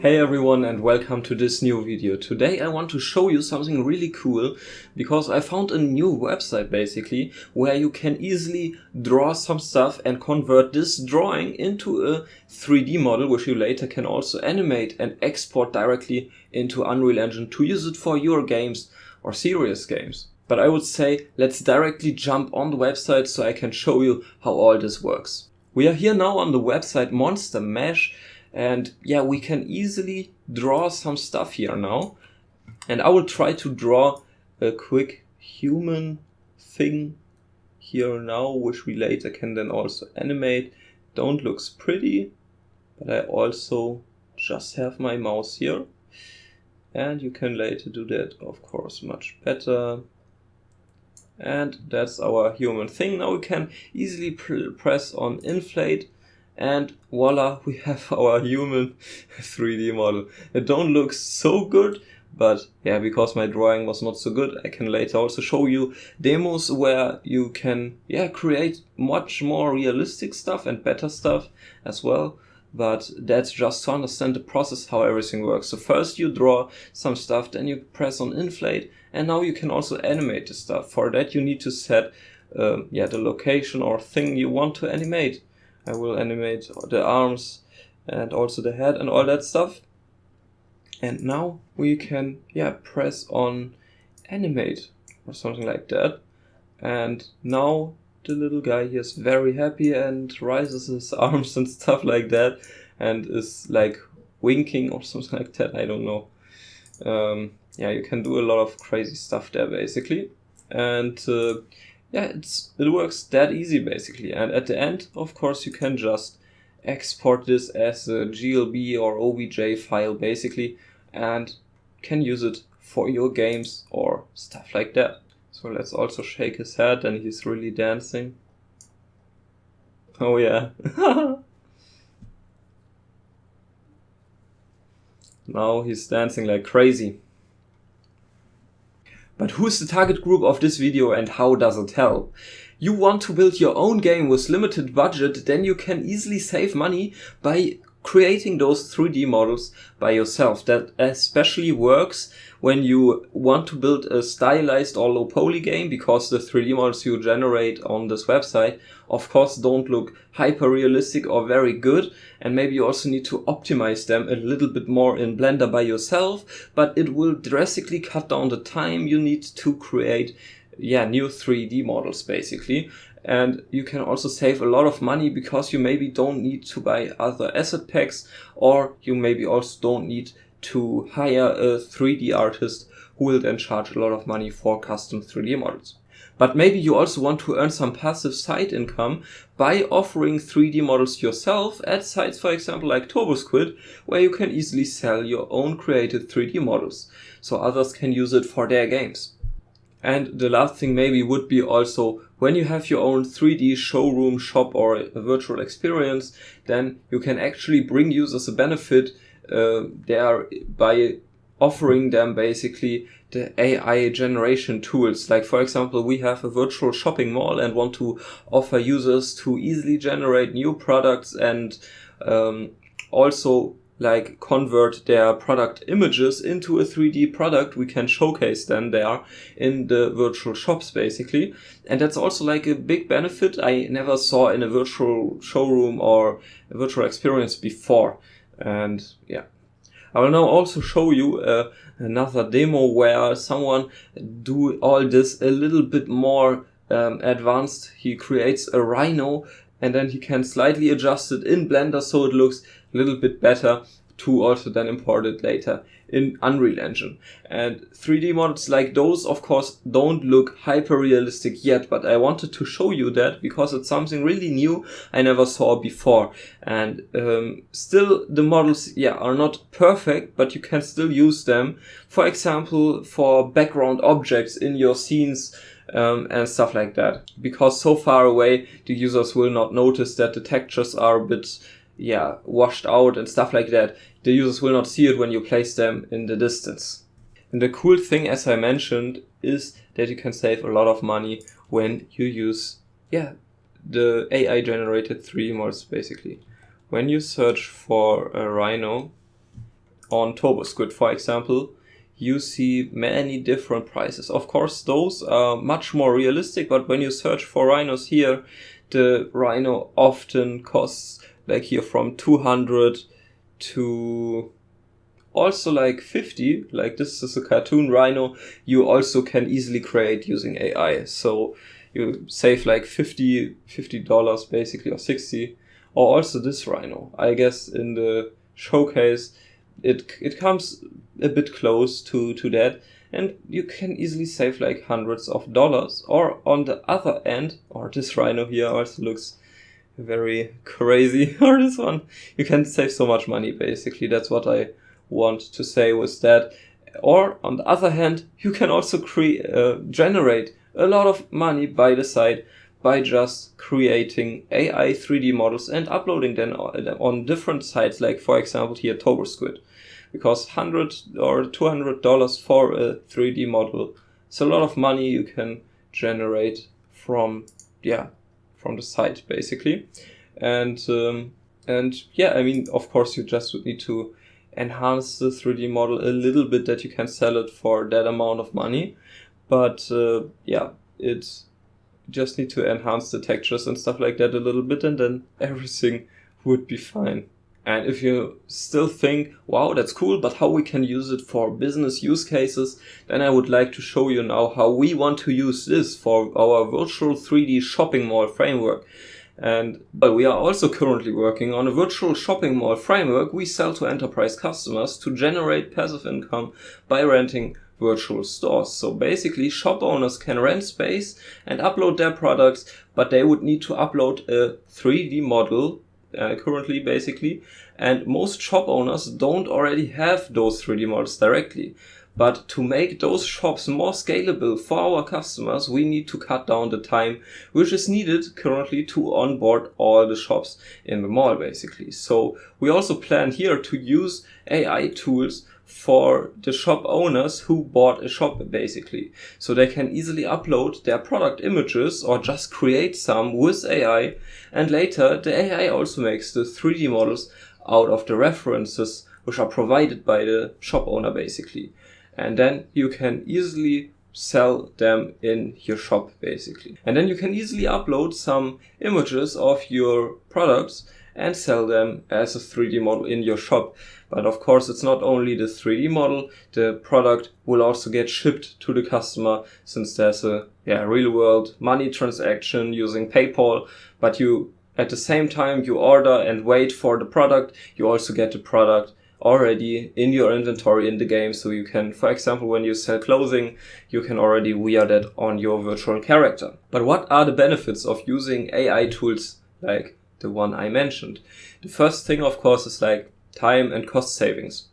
Hey everyone and welcome to this new video. Today I want to show you something really cool because I found a new website basically where you can easily draw some stuff and convert this drawing into a 3D model which you later can also animate and export directly into Unreal Engine to use it for your games or serious games. But I would say let's directly jump on the website so I can show you how all this works. We are here now on the website Monster Mesh. And yeah, we can easily draw some stuff here now. And I will try to draw a quick human thing here now, which we later can then also animate. Don't looks pretty, but I also just have my mouse here. And you can later do that, of course, much better. And that's our human thing. Now we can easily press on inflate. And voila, we have our human 3D model. It don't look so good, but yeah, because my drawing was not so good, I can later also show you demos where you can create much more realistic stuff and better stuff as well. But that's just to understand the process, how everything works. So first you draw some stuff, then you press on inflate, and now you can also animate the stuff. For that you need to set the location or thing you want to animate. I will animate the arms and also the head and all that stuff. And now we can press on animate or something like that. And now the little guy here is very happy and raises his arms and stuff like that and is like winking or something like that. I don't know. You can do a lot of crazy stuff there basically. And it works that easy basically. And at the end, of course, you can just export this as a GLB or OBJ file basically and can use it for your games or stuff like that. So let's also shake his head, and he's really dancing. Oh yeah. Now he's dancing like crazy. But who's the target group of this video and how does it help? You want to build your own game with limited budget, then you can easily save money by creating those 3D models by yourself. That especially works when you want to build a stylized or low poly game, because the 3D models you generate on this website of course don't look hyper realistic or very good, and maybe you also need to optimize them a little bit more in Blender by yourself, but it will drastically cut down the time you need to create new 3D models basically. And you can also save a lot of money because you maybe don't need to buy other asset packs, or you maybe also don't need to hire a 3D artist who will then charge a lot of money for custom 3D models. But maybe you also want to earn some passive side income by offering 3D models yourself at sites, for example, like TurboSquid, where you can easily sell your own created 3D models, so others can use it for their games. And the last thing maybe would be also, when you have your own 3D showroom, shop or a virtual experience, then you can actually bring users a benefit there by offering them basically the AI generation tools. Like for example, we have a virtual shopping mall and want to offer users to easily generate new products and also like convert their product images into a 3D product we can showcase then there in the virtual shops basically. And that's also like a big benefit I never saw in a virtual showroom or a virtual experience before. And I will now also show you another demo where someone do all this a little bit more advanced. He creates a rhino and then he can slightly adjust it in Blender so it looks a little bit better, to also then import it later in Unreal Engine. And 3D models like those of course don't look hyper realistic yet, but I wanted to show you that because it's something really new I never saw before. And still the models are not perfect, but you can still use them, for example for background objects in your scenes and stuff like that, because so far away the users will not notice that the textures are a bit washed out and stuff like that. The users will not see it when you place them in the distance. And the cool thing, as I mentioned, is that you can save a lot of money when you use the AI generated 3D models basically. When you search for a rhino on TurboSquid, for example, you see many different prices. Of course, those are much more realistic, but when you search for rhinos here, the rhino often costs like here from 200 to also like 50. Like this is a cartoon rhino you also can easily create using AI. So you save like $50 basically, or 60. Or also this rhino. I guess in the showcase it comes a bit close to that, and you can easily save like hundreds of dollars. Or on the other end, or this rhino here also looks very crazy, or this one, you can save so much money basically. That's what I want to say with that. Or on the other hand, you can also generate a lot of money by the side by just creating AI 3D models and uploading them on different sites, like for example here TurboSquid, because $100 or $200 for a 3D model is a lot of money you can generate from the site basically. And yeah, I mean, of course you just would need to enhance the 3D model a little bit that you can sell it for that amount of money, but it's just need to enhance the textures and stuff like that a little bit, and then everything would be fine. And if you still think, wow, that's cool, but how we can use it for business use cases, then I would like to show you now how we want to use this for our virtual 3D shopping mall framework. And we are also currently working on a virtual shopping mall framework we sell to enterprise customers to generate passive income by renting virtual stores. So basically, shop owners can rent space and upload their products, but they would need to upload a 3D model currently basically. And most shop owners don't already have those 3D models directly. But to make those shops more scalable for our customers, we need to cut down the time which is needed currently to onboard all the shops in the mall basically. So we also plan here to use AI tools for the shop owners who bought a shop basically. So they can easily upload their product images or just create some with AI, and later the AI also makes the 3D models out of the references which are provided by the shop owner basically. And then you can easily sell them in your shop basically. And then you can easily upload some images of your products and sell them as a 3D model in your shop. But of course, it's not only the 3D model, the product will also get shipped to the customer, since there's a real world money transaction using PayPal. But you, at the same time you order and wait for the product, you also get the product already in your inventory in the game. So you can, for example, when you sell clothing, you can already wear that on your virtual character. But what are the benefits of using AI tools like the one I mentioned? The first thing, of course, is like time and cost savings.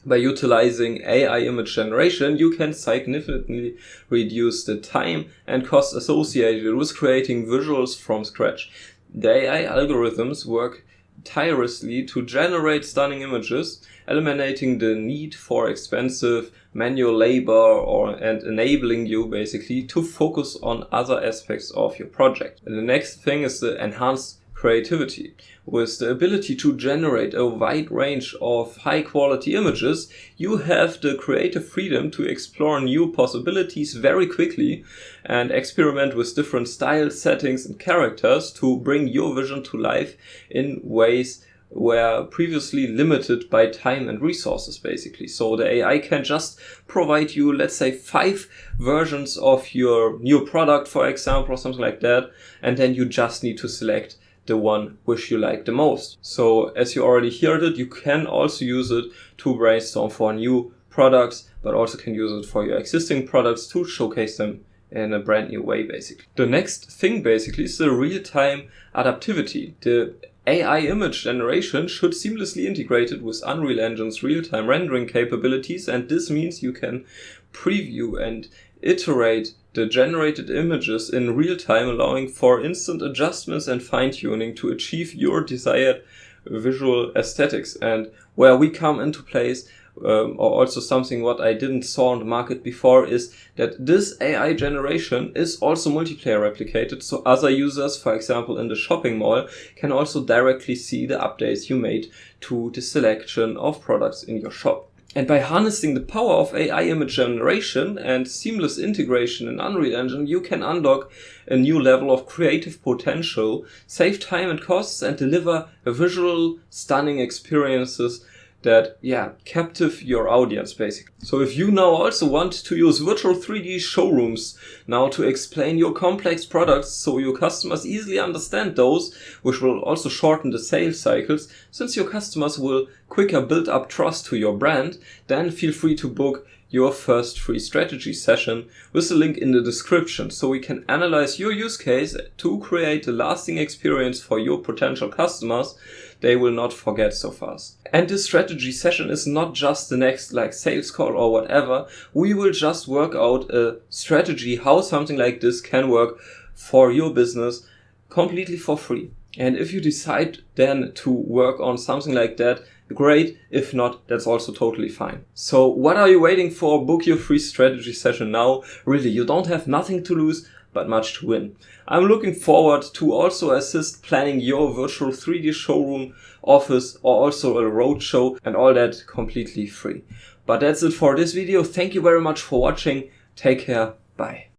By utilizing AI image generation, you can significantly reduce the time and cost associated with creating visuals from scratch. The AI algorithms work tirelessly to generate stunning images, eliminating the need for expensive manual labor and enabling you basically to focus on other aspects of your project. And the next thing is the enhanced creativity. With the ability to generate a wide range of high quality images, you have the creative freedom to explore new possibilities very quickly and experiment with different styles, settings and characters to bring your vision to life in ways were previously limited by time and resources basically. So the AI can just provide you, let's say, 5 versions of your new product, for example, or something like that, and then you just need to select the one which you like the most. So as you already heard it, you can also use it to brainstorm for new products, but also can use it for your existing products to showcase them in a brand new way basically. The next thing basically is the real-time adaptivity. The AI image generation should seamlessly integrate it with Unreal Engine's real-time rendering capabilities, and this means you can preview and iterate the generated images in real time, allowing for instant adjustments and fine-tuning to achieve your desired visual aesthetics. And where we come into place, or also something what I didn't saw on the market before, is that this AI generation is also multiplayer replicated. So other users, for example, in the shopping mall, can also directly see the updates you made to the selection of products in your shop. And by harnessing the power of AI image generation and seamless integration in Unreal Engine, you can unlock a new level of creative potential, save time and costs, and deliver visual, stunning experiences that, captive your audience, basically. So if you now also want to use virtual 3D showrooms now to explain your complex products so your customers easily understand those, which will also shorten the sales cycles, since your customers will quicker build up trust to your brand, then feel free to book your first free strategy session with the link in the description, so we can analyze your use case to create a lasting experience for your potential customers they will not forget so fast. And this strategy session is not just the next sales call or whatever. We will just work out a strategy how something like this can work for your business completely for free. And if you decide then to work on something like that, great. If not, that's also totally fine. So what are you waiting for? Book your free strategy session now. Really, you don't have nothing to lose, but much to win. I'm looking forward to also assist planning your virtual 3D showroom, office, or also a roadshow, and all that completely free. But that's it for this video. Thank you very much for watching. Take care. Bye.